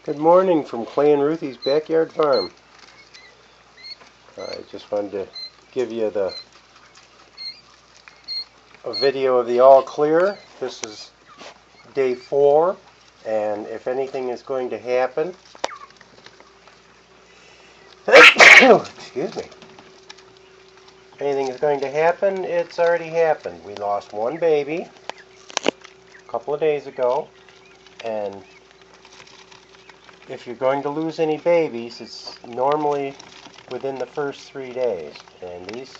Good morning from Clay and Ruthie's Backyard Farm. I just wanted to give you a video of the all clear. This is day 4, and if anything is going to happen, excuse me, if anything is going to happen, it's already happened. We lost one baby a couple of days ago, and if you're going to lose any babies, it's normally within the first 3 days. And these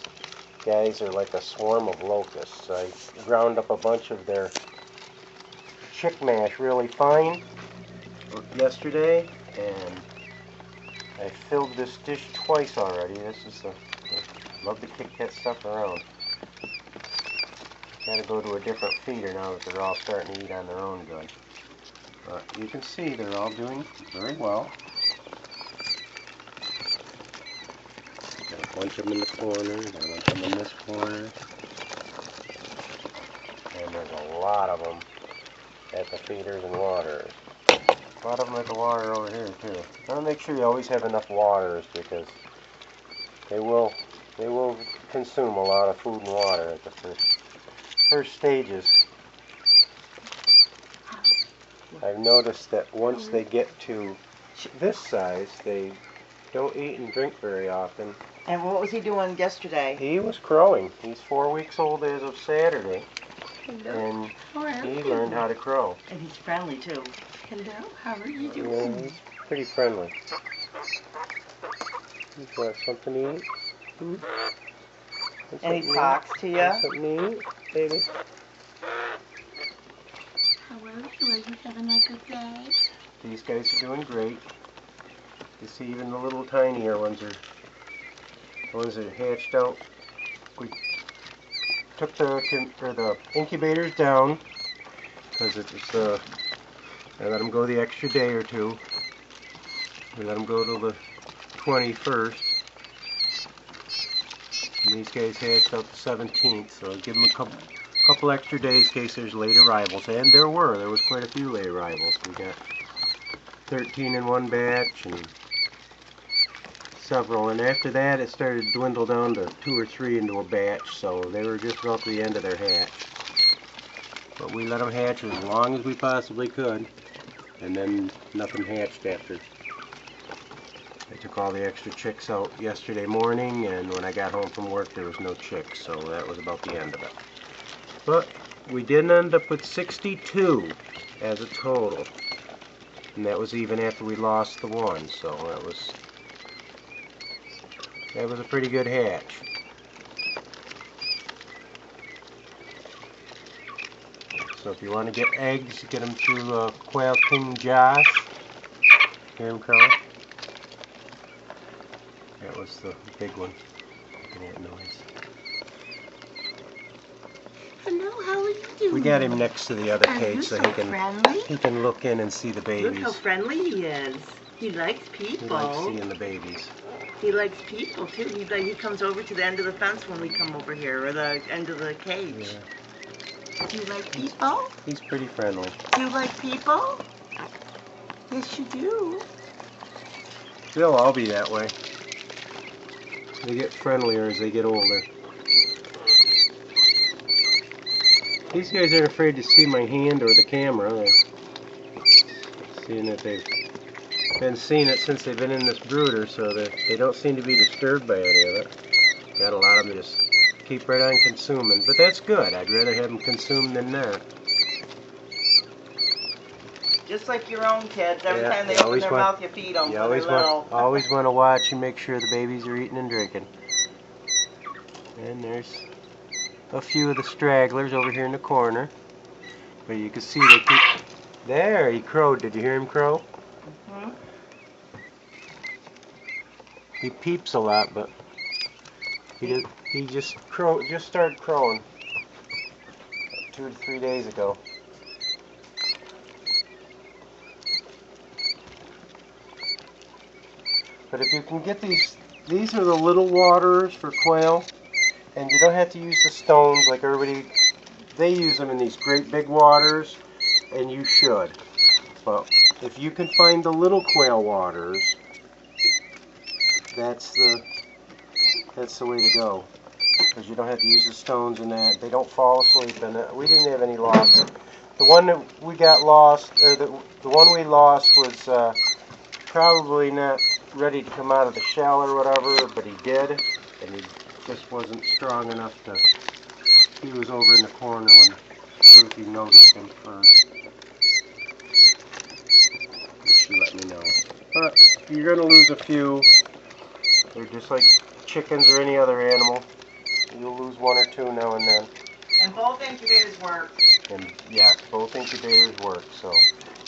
guys are like a swarm of locusts. I ground up a bunch of their chick mash really fine yesterday, and I filled this dish twice already. I love to kick that stuff around. Gotta go to a different feeder now that they're all starting to eat on their own good. But you can see they're all doing very well. Got a bunch of them in the corner, got a bunch of them in this corner. And there's a lot of them at the feeders and waters. A lot of them at the water over here too. I want to make sure you always have enough waters, because they will consume a lot of food and water at the first stages. I've noticed that once they get to this size, they don't eat and drink very often. And what was he doing yesterday? He was crowing. He's 4 weeks old as of Saturday. Hello. And he learned how to crow. And he's friendly too. Hello, how are you Yeah, doing? he's pretty friendly. You want something to eat? Want And he something to talks to eat? you? Want something to eat, baby? How are you? Are you having a good day? These guys are doing great. You see, even the little tinier ones are the ones that are hatched out. We took the incubators down because I let them go the extra day or two. We let them go till the 21st. And these guys hatched out the 17th, so I'll give them a couple extra days in case there's late arrivals. And there was quite a few late arrivals. We got 13 in one batch and several, and after that it started to dwindle down to 2 or 3 into a batch, so they were just about to the end of their hatch. But we let them hatch as long as we possibly could, and then nothing hatched after. I took all the extra chicks out yesterday morning, and when I got home from work there was no chicks, so that was about the end of it. But we did end up with 62 as a total, and that was even after we lost the one, so that was a pretty good hatch. So if you want to get eggs, get them through Quail King Josh. Hear him crow? That was the big one making that noise. Hello, how are you doing? We got him next to the other cage so friendly? he can look in and see the babies. Look how friendly he is. He likes people. He likes seeing the babies. He likes people too. He comes over to the end of the fence when we come over here, or the end of the cage. Yeah. Do you like people? He's pretty friendly. Do you like people? Yes, you do. They'll all be that way. They get friendlier as they get older. These guys aren't afraid to see my hand or the camera. They're seeing that they've been seeing it since they've been in this brooder, so they don't seem to be disturbed by any of it. Got a lot of them just keep right on consuming, but that's good. I'd rather have them consume than not. Just like your own kids. Every Yeah, time they you open always their want- mouth, you feed them. You always want to watch and make sure the babies are eating and drinking. And there's a few of the stragglers over here in the corner, but you can see they keep. There, he crowed. Did you hear him crow? Mm-hmm. He peeps a lot, but he just started crowing 2 to 3 days ago. But if you can get these are the little waterers for quail, and you don't have to use the stones like everybody. They use them in these great big waters, and you should. But if you can find the little quail waters, that's the way to go. Because you don't have to use the stones in that. They don't fall asleep in it. We didn't have any loss. The one that we got lost, or the one we lost was probably not ready to come out of the shell or whatever, but he did, and he just wasn't strong enough to. He was over in the corner when Ruthie noticed him first. She let me know. But you're going to lose a few. They're just like chickens or any other animal. You'll lose one or two now and then. And both incubators work. And yes, both incubators work. So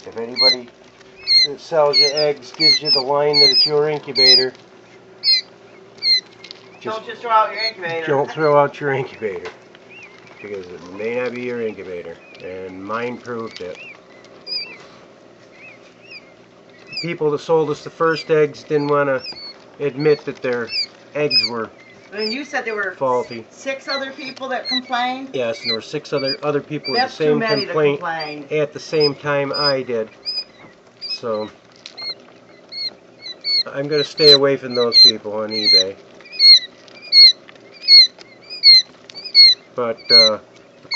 if anybody that sells you eggs gives you the line that it's your incubator, Don't just throw out your incubator. don't throw out your incubator. Because it may not be your incubator. And mine proved it. The people that sold us the first eggs didn't want to admit that their eggs were And you said there were faulty. 6 other people that complained? Yes, and there were 6 other people with That's the too same many complaint to complain. at the same time I did. So I'm going to stay away from those people on eBay. But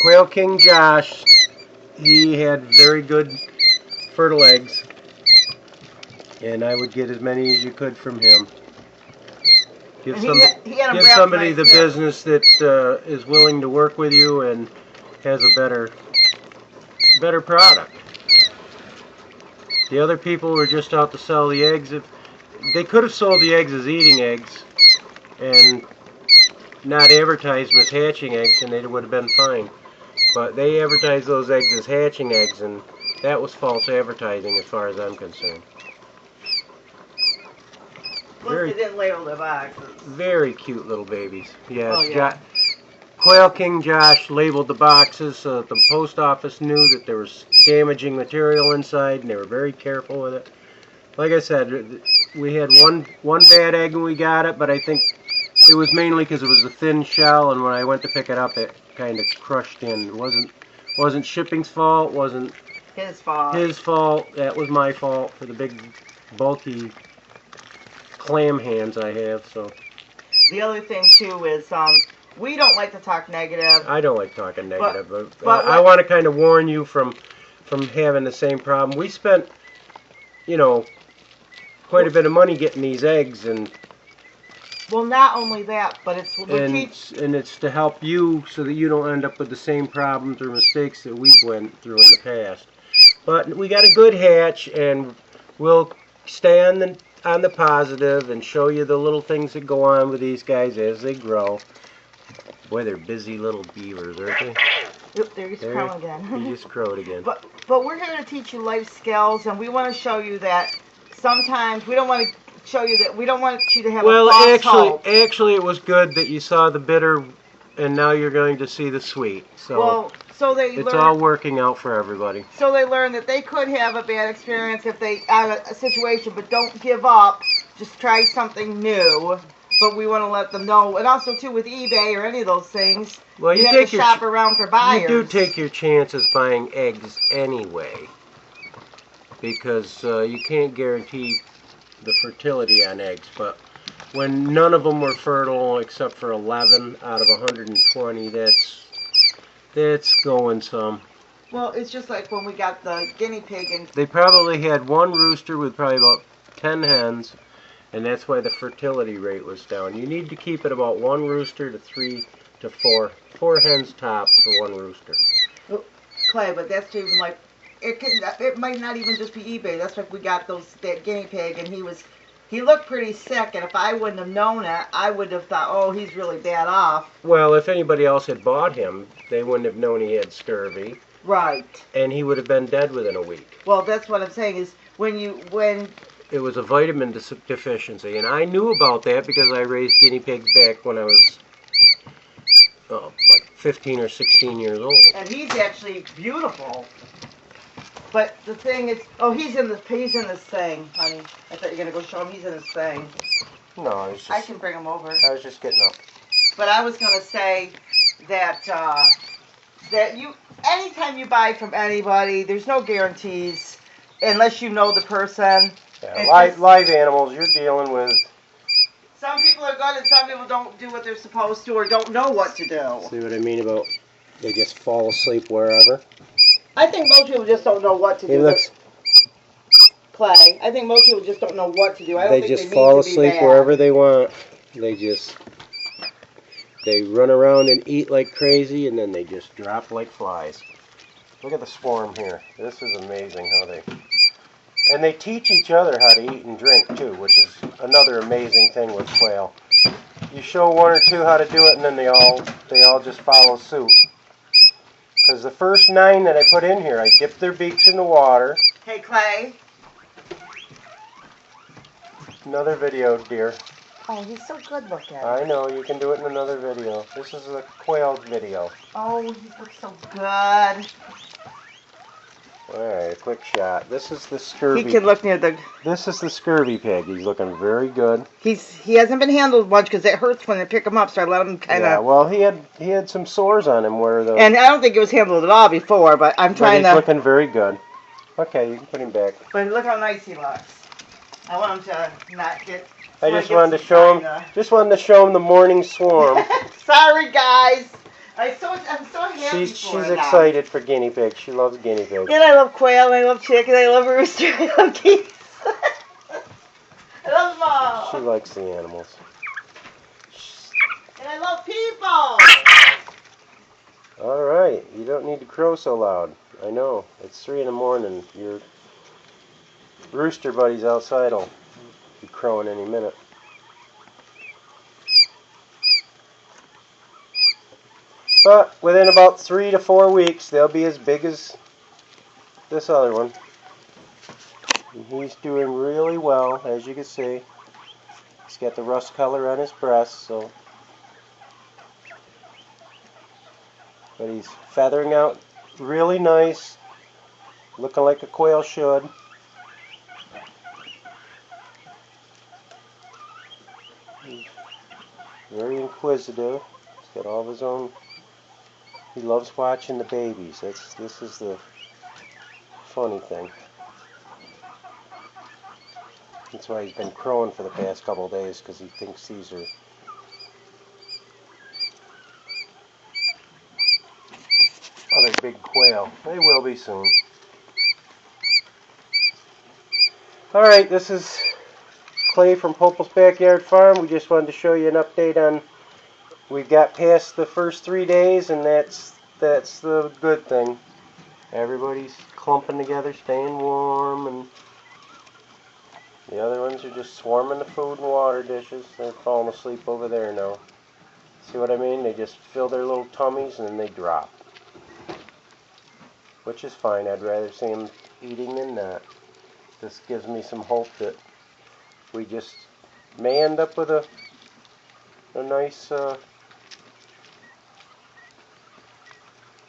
Quail King Josh, he had very good fertile eggs, and I would get as many as you could from him. Give, And he some, had 'em give wrapped somebody nice the too. business that is willing to work with you and has a better product. The other people were just out to sell the eggs. If they could have sold the eggs as eating eggs and not advertised them as hatching eggs, and they would have been fine. But they advertised those eggs as hatching eggs, and that was false advertising as far as I'm concerned. Plus they didn't label the boxes. Very cute little babies. Yes, Oh, yeah. Quail King Josh labeled the boxes so that the post office knew that there was damaging material inside, and they were very careful with it. Like I said, we had one bad egg when we got it, but I think it was mainly because it was a thin shell, and when I went to pick it up, it kind of crushed in. It wasn't shipping's fault, wasn't His fault. his fault. That was my fault for the big, bulky clam hands I have. So The other thing too is we don't like to talk negative. I don't like talking negative, but I want to kind of warn you from having the same problem. We spent, quite a bit of money getting these eggs, and Well, not only that, but it's it's to help you so that you don't end up with the same problems or mistakes that we went through in the past. But we got a good hatch, and we'll stay on the positive and show you the little things that go on with these guys as they grow. Boy, they're busy little beavers, aren't they? Yep, there he's crowing again. He just crowed again. But we're here to teach you life skills, and we want to show you that sometimes we don't want to show you that we don't want you to have Well, a false hope. actually, it was good that you saw the bitter, and now you're going to see the sweet. So Well, so they it's learn. all working out for everybody. So they learn that they could have a bad experience if they out of a situation, but don't give up. Just try something new. But we want to let them know, and also too with eBay or any of those things, Well, you have take to your shop around for buyers. You do take your chances buying eggs anyway, because you can't guarantee the fertility on eggs. But when none of them were fertile except for 11 out of 120, that's going some. Well, it's just like when we got the guinea pig and They probably had one rooster with probably about 10 hens, and that's why the fertility rate was down. You need to keep it about 1 rooster to 3 to 4 hens tops for 1 rooster. Clay, but that's even like it might not even just be eBay. That's like we got that guinea pig, and he looked pretty sick, and if I wouldn't have known it, I would have thought, oh, he's really bad off. Well, if anybody else had bought him, they wouldn't have known he had scurvy, Right. and he would have been dead within a week. Well, that's what I'm saying is when It was a vitamin deficiency, and I knew about that because I raised guinea pigs back when I was like 15 or 16 years old. and he's actually beautiful. But the thing is, oh, he's in this thing, honey. I thought you were gonna go show him. He's in this thing. No, I was I can bring him over. was just getting up. But I was gonna say that that anytime you buy from anybody, there's no guarantees. unless you know the person. Yeah, It's live, just- live animals, you're dealing with. Some people are good and some people don't do what they're supposed to or don't know what to do. See what I mean about they just fall asleep wherever? I think most people just don't know what to He do. looks. Clay. I think most people just don't know what to do. I don't They think just they fall mean to be asleep bad. wherever they want. They run around and eat like crazy, and then they just drop like flies. Look at the swarm here. This is amazing how they. And they teach each other how to eat and drink too, which is another amazing thing with quail. You show one or two how to do it, and then they all just follow suit. Because the first 9 that I put in here, I dipped their beaks in the water. Hey, Clay. Another video, dear. Oh, he's so good looking. I know, you can do it in another video. This is a quail video. Oh, he looks so good. Alright, a quick shot. This is the scurvy. He can look near the. This is the scurvy pig. He's looking very good. He hasn't been handled much because it hurts when they pick him up, so I let him kind of. Yeah, well, he had some sores on him where the. And I don't think it was handled at all before, but I'm But trying he's to. looking very good. Okay, you can put him back. But look how nice he looks. I want him to not get. I just wanted to show him. Just wanted to show him the morning swarm. Sorry, guys. I'm so happy She's for them. excited for guinea pigs. She loves guinea pigs. And I love quail, and I love chicken, I love rooster, I love geese. I love them all. She likes the animals. And I love people. All right, you don't need to crow so loud. I know it's 3 in the morning. Your rooster buddies outside will be crowing any minute. But within about 3 to 4 weeks, they'll be as big as this other one. And he's doing really well, as you can see. He's got the rust color on his breast, so. But he's feathering out really nice, looking like a quail should. He's very inquisitive. He's got all of his own. He loves watching the babies. This is the funny thing. That's why he's been crowing for the past couple of days, because he thinks these are other big quail. They will be soon. Alright, this is Clay from Popel's Backyard Farm. We just wanted to show you an update on. We've got past the first 3 days, and that's the good thing. Everybody's clumping together, staying warm, and the other ones are just swarming the food and water dishes. They're falling asleep over there now. See what I mean? They just fill their little tummies and then they drop. Which is fine. I'd rather see them eating than not. This gives me some hope that we just may end up with a nice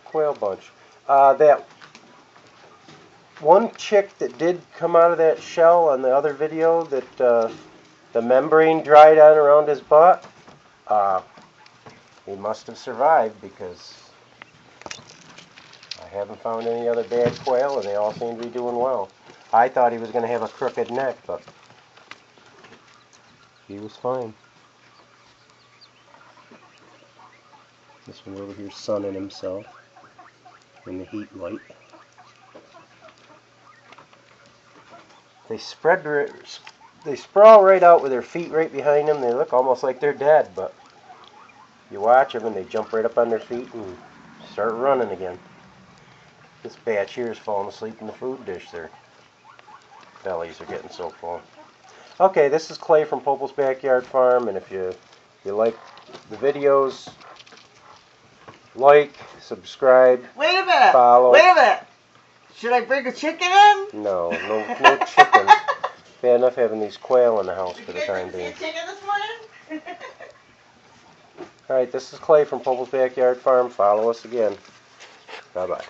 quail bunch. That one chick that did come out of that shell on the other video that the membrane dried out around his butt, he must have survived, because I haven't found any other bad quail and they all seem to be doing well. I thought he was going to have a crooked neck, but he was fine. This one over here sunning himself in the heat light. They sprawl right out with their feet right behind them. They look almost like they're dead, but you watch them and they jump right up on their feet and start running again. This batch here is falling asleep in the food dish. Their bellies are getting so full. Okay, this is Clay from Popel's Backyard Farm, and if you like the videos, like, subscribe, Wait a minute. follow. Wait a minute. Should I bring a chicken in? No chicken. Bad enough having these quail in the house for the time being. Chicken this morning? Alright, this is Clay from Popel's Backyard Farm. Follow us again. Bye-bye.